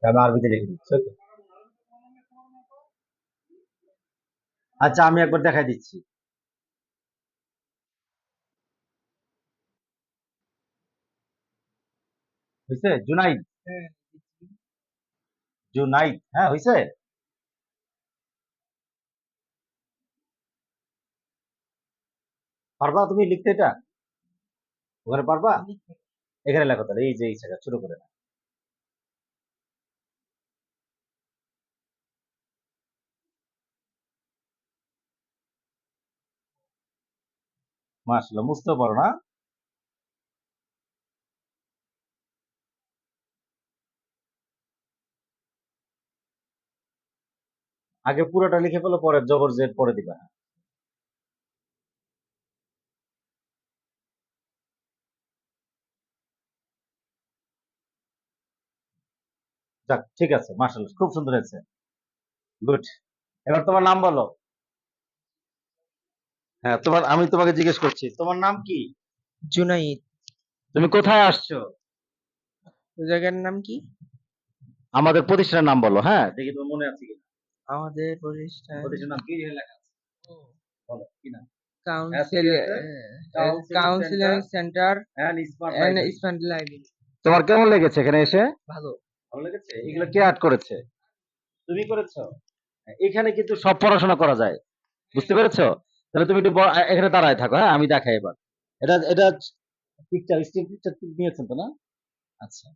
আমি আরবিতে লিখে দিচ্ছি। ওকে। আচ্ছা, আমি একবার দেখাই দিচ্ছি। হয়েছে? জুনাইদ। জুনাইদ, হ্যাঁ হয়েছে। পারবা তুমি লিখতে এটা? ওখানে পারবা? এখানে লেখো তাহলে, এই যে এই জায়গা শুরু করে নাও। মাশাআল্লাহ, বুঝতে পারো না? আগে পুরোটা লিখে ফেলো, পরে জবর জেড পরে দিবা। যাক, ঠিক আছে, মাশাআল্লাহ, খুব সুন্দর হয়েছে। গুড। এবার তোমার নাম বলো। হ্যাঁ, আমি তোমাকে জিজ্ঞেস করছি, তোমার নাম কি? জুনাইদ। তুমি কোথায় আসছো? জায়গার নাম কি? আমাদের প্রতিষ্ঠানের নাম বলো, হ্যাঁ, দেখি তোমার মনে আছে কিনা। আমাদের প্রতিষ্ঠান প্রতিষ্ঠানের নাম কি লেখা আছে? বলো কি নাম? কাউন্সিল এসপিএস এর counselling centre counselling centre and smart and library. Student library. তোমার কেমন লেগেছে এখানে এসে? ভালো। ভালো লেগেছে? এগুলো কে আর্ট করেছে? তুমি করেছো? এখানে কিন্তু সব পড়াশোনা করা যায়, বুঝতে পেরেছো? তাহলে তুমি একটু এখানে দাঁড়ায় থাকো, হ্যাঁ, আমি দেখাই এবার। এটা পিকচার, স্টিল পিকচার নিয়েছেন তো না? আচ্ছা।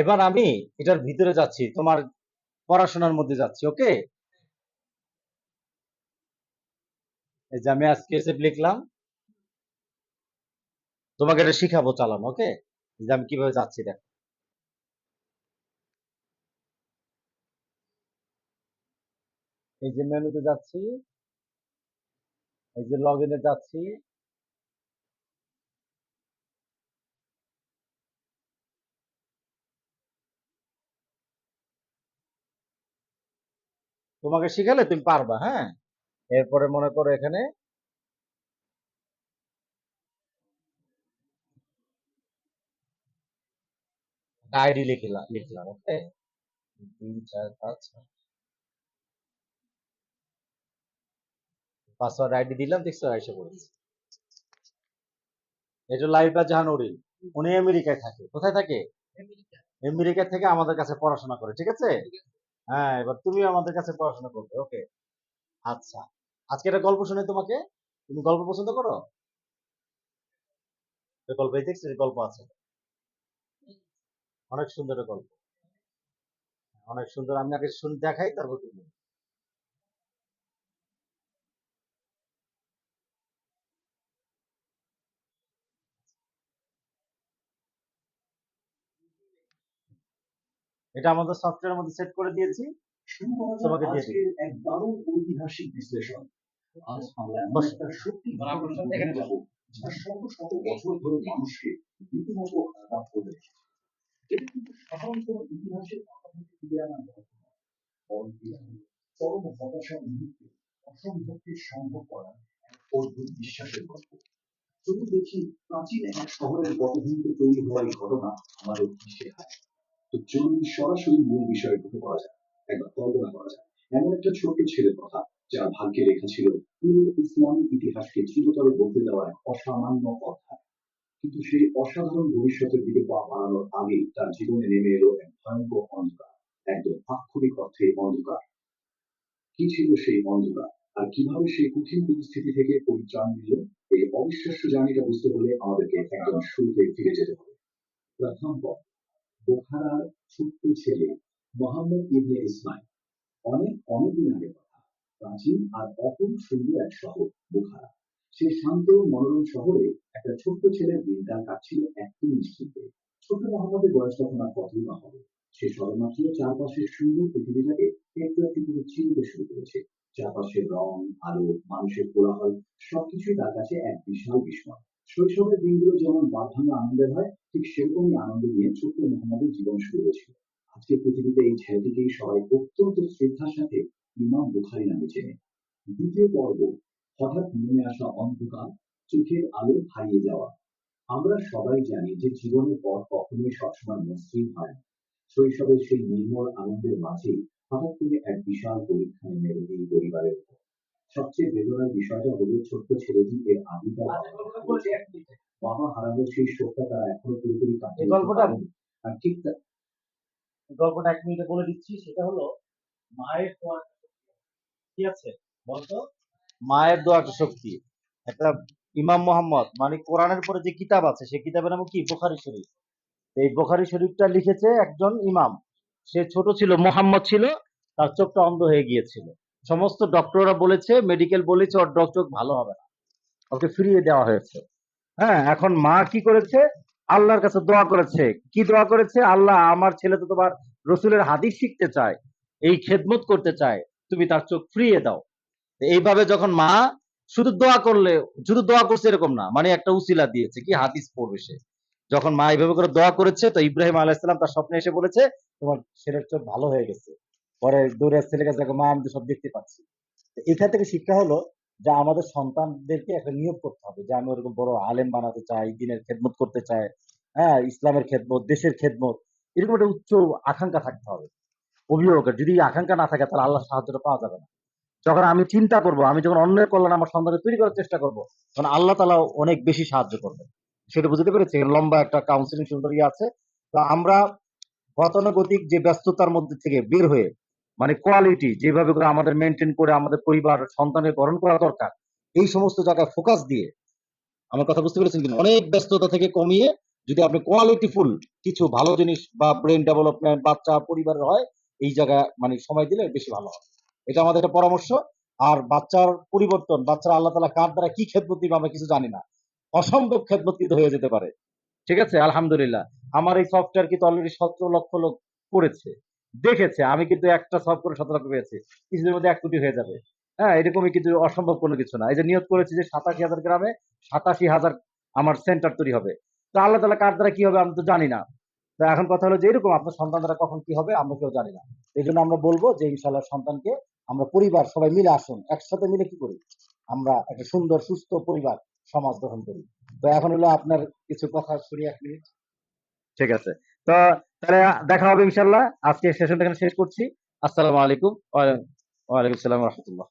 এবার আমি এটার ভিতরে যাচ্ছি, তোমার পড়াশোনার মধ্যে যাচ্ছি, ওকে? এই যে আমি আজকে এসে লিখলাম, তোমাকে এটা শিখাবো চালানো, ওকে? যে আমি কিভাবে যাচ্ছি, দেখো। এই যে মেনুতে যাচ্ছি, এই যে লগ ইনে যাচ্ছি। তোমাকে শিখালে তুমি পারবা, হ্যাঁ। এরপরে মনে করো এখানে আইডি লিখলাম লিখলাম, ওকে? 2 4 5 পাসওয়ার্ড আইডি দিলাম, দেখছো এসে পড়েছে। এটা লাইবা জাহানুরিন। উনি আমেরিকায় থাকে। কোথায় থাকে? আমেরিকা থেকে আমাদের কাছে পড়াশোনা করে, ঠিক আছে? হ্যাঁ, এবার তুমিও আমাদের কাছে পড়াশোনা করবে, ওকে? আচ্ছা, আজকে একটা গল্প শুনে তোমাকে। তুমি গল্প পছন্দ করো? একটা গল্প, এই দেখছো, এই গল্প আছে, অনেক সুন্দর একটা গল্প, অনেক সুন্দর। আমি আগে শুনে দেখাই, তারপর তুমি। এটা আমাদের সফটওয়্যারের মধ্যে সেট করে দিয়েছি, তোমাকে দিয়ে দিই। এক দারুণ ঐতিহাসিক বিশ্লেষণ। আজ আমরা এমন একটা সত্যি ঘটনা দেখে যাব, যা শত শত বছর ধরে মানুষকে রীতিমতো আঘাত করে এসেছে। এটা কিন্তু সাধারণ কোনো ইতিহাসের কথা থেকে ফিরে আনা গল্প নয়, বরং এটা হলো চরম হতাশার মুহূর্তে অসম্ভবকে সম্ভব করার এক অদ্ভুত বিশ্বাসের গল্প। যদি দেখি প্রাচীন এক শহরের পটভূমিতে তৈরি হওয়া এই ঘটনা আমাদের কি শেখায়, তো চলুন সরাসরি মূল বিষয়ে ঢুকে পড়া যায়। একবার কল্পনা করা যায়, এমন একটা ছোট্ট ছেলের কথা, যার ভাগ্যে লেখা ছিল পুরো ইসলামী ইতিহাসকে চিরতরে বদলে দেওয়া এক অসামান্য অধ্যায়। কিন্তু সেই অসাধারণ ভবিষ্যতের দিকে পা বাড়ানোর আগেই তার জীবনে নেমে এলো এক ভয়ঙ্কর অন্ধকার, একদম আক্ষরিক অর্থে অন্ধকার। কি ছিল সেই অন্ধকার, আর কিভাবে সেই কঠিন পরিস্থিতি থেকে পরিত্রাণ দিল? এই অবিশ্বাস্য জার্নিটা বুঝতে হলে আমাদেরকে একদম শুরুতে ফিরে যেতে হবে। প্রথম পথ, বোখারার ছোট্ট ছেলে মোহাম্মদ ইবনে ইসমাইল। অনেকদিন আগের কথা। প্রাচীন আর অপরূপ সুন্দর এক শহর বুখারা। সেই শান্ত মনোরম শহরে একটা ছোট্ট ছেলের দিনকাল কাটছিল একদম নিশ্চিন্তে। ছোট্ট মোহাম্মদের বয়স তখন আর কতই বা হবে। সে সবেমাত্র চারপাশের সুন্দর পৃথিবীটাকে একটু একটু করে চিনতে শুরু করেছে। চারপাশের রং, আলো, মানুষের কোলাহল সবকিছুই তার কাছে এক বিশাল বিস্ময়। শৈশবের দিনগুলো যেমন বাঁধভাঙা আনন্দের হয়, ঠিক সেরকমই আনন্দ নিয়ে ছোট্ট মোহাম্মদের জীবন শুরু হয়েছিল। আজকের পৃথিবীতে এই ছেলেটিকেই সবাই অত্যন্ত শ্রদ্ধার সাথে ইমাম বুখারী নামে চেনে। দ্বিতীয় পর্ব, হঠাৎ নেমে আসা অন্ধকার, চোখের আলো হারিয়ে যাওয়া। আমরা সবাই জানি যে জীবনের পথ কখনোই সবসময় মসৃণ হয় না। শৈশবের সেই নির্মল আনন্দের মাঝেই হঠাৎ করে এক বিশাল পরীক্ষা নেমে এলো এই পরিবারের উপর। সবচেয়ে বেদনার বিষয়টা হলো ছোট্ট ছেলেটি এর আগে তার বাবা হারানোর সেই শোকটা তারা এখনো পুরোপুরি কাটিয়ে উঠতে গল্পটা পারেনি। আর ঠিক গল্পটা 1 মিনিটে বলে দিচ্ছি। সেটা হলো মায়ের দোয়া। কি আছে বলতো? মায়ের দোয়া একটা শক্তি। একটা ইমাম মোহাম্মদ মানে কোরআনের পরে যে কিতাব আছে সেই কিতাবের নাম কি? বুখারী শরীফ। এই বুখারী শরীফটা লিখেছে একজন ইমাম। সে ছোট ছিল, মোহাম্মদ ছিল, তার চোখটা অন্ধ হয়ে গিয়েছিল। সমস্ত ডক্টররা বলেছে, মেডিকেল বলেছে ওর চোখ ভালো হবে না, ওকে ফিরিয়ে দেওয়া হয়েছে। হ্যাঁ, এখন মা কি করেছে? আল্লাহর কাছে দোয়া করেছে। কি দোয়া করেছে? আল্লাহ, আমার ছেলে তো তোমার রসুলের হাদিস শিখতে চায়, এই খেদমত করতে চায়, তুমি তার চোখ ফিরিয়ে দাও। এইভাবে যখন মা শুধু দোয়া করলে, শুধু দোয়া করছে এরকম না, মানে একটা উসিলা দিয়েছে, কি হাদিস পড়বে সে। যখন মা এইভাবে করে দোয়া করেছে, তো ইব্রাহিম আলাইহিসসালাম তার স্বপ্নে এসে বলেছে তোমার ছেলের চোখ ভালো হয়ে গেছে। পরে দৌড়ে ছেলের কাছে দেখো, মা আমি তো সব দেখতে পাচ্ছি। তো এখান থেকে শিক্ষা হলো যে আমাদের সন্তানদেরকে একটা নিয়োগ করতে হবে যে আমি ওরকম বড় আলেম বানাতে চাই, দিনের খেদমত করতে চাই, হ্যাঁ, ইসলামের খেদমত, দেশের খেদমত, এরকম একটা উচ্চ আকাঙ্ক্ষা থাকতে হবে অভিভাবকের। যদি এই আকাঙ্ক্ষা না থাকে তাহলে আল্লাহর সাহায্যটা পাওয়া যাবে না। যখন আমি চিন্তা করব, আমি যখন অন্যের কল্যাণ আমার সন্তানকে তৈরি করার চেষ্টা করব, তখন আল্লাহ তাআলা অনেক বেশি সাহায্য করবেন। সেটা বুঝতে পেরেছি। লম্বা একটা কাউন্সিলিং সুন্দর আছে। তো আমরা গতানুগতিক যে ব্যস্ততার মধ্যে থেকে বের হয়ে, মানে কোয়ালিটি যেভাবে করে আমাদের মেনটেন করে আমাদের পরিবার সন্তানের গঠন করা দরকার, এই সমস্ত জায়গায় ফোকাস দিয়ে, আমার কথা বুঝতে পেরেছেন কিনা, অনেক ব্যস্ততা থেকে কমিয়ে যদি আপনি কোয়ালিটিফুল কিছু ভালো জিনিস বা ব্রেন ডেভেলপমেন্ট বাচ্চা পরিবারের হয়, এই জায়গায় মানে সময় দিলে বেশি ভালো হয়। এটা আমাদের একটা পরামর্শ। আর বাচ্চার পরিবর্তন, বাচ্চারা আল্লাহ তাআলা কার দ্বারা কি খেদমত দিবে আমরা কিছু জানি না। অসম্ভব খেদমত কিন্তু হয়ে যেতে পারে। ঠিক আছে, আলহামদুলিল্লাহ। আমার এই সফটওয়্যার কিন্তু অলরেডি 17 লক্ষ লোক করেছে, দেখেছে। আমি কিন্তু একটা সফট করে 17 লক্ষ পেয়েছি, কিছুদিনের মধ্যে 1 কোটি হয়ে যাবে। হ্যাঁ, এরকমই কিন্তু অসম্ভব কোনো কিছু না। এই যে নিয়োগ করেছি যে 87,000 গ্রামে 87,000 আমার সেন্টার তৈরি হবে। তো আল্লাহ তাআলা কার দ্বারা কি হবে আমি তো জানি না। তো এখন কথা হলো যে এরকম আপনার সন্তান দ্বারা কখন কি হবে আমরা কেউ জানি না। এই জন্য আমরা বলবো যে ইনশাআল্লাহ সন্তানকে আমরা পরিবার সবাই মিলে আসুন, একসাথে মিলে কি করি, আমরা একটা সুন্দর সুস্থ পরিবার সমাজ গঠন করি। তো এখন হলো আপনার কিছু কথা শুনি 1 মিনিট। ঠিক আছে। তো তাহলে দেখা হবে ইনশাআল্লাহ। আজকে সেশনটা এখানে শেষ করছি। আসসালামু আলাইকুম। ওয়ালাইকুম আসসালাম ওয়া রাহমাতুল্লাহ।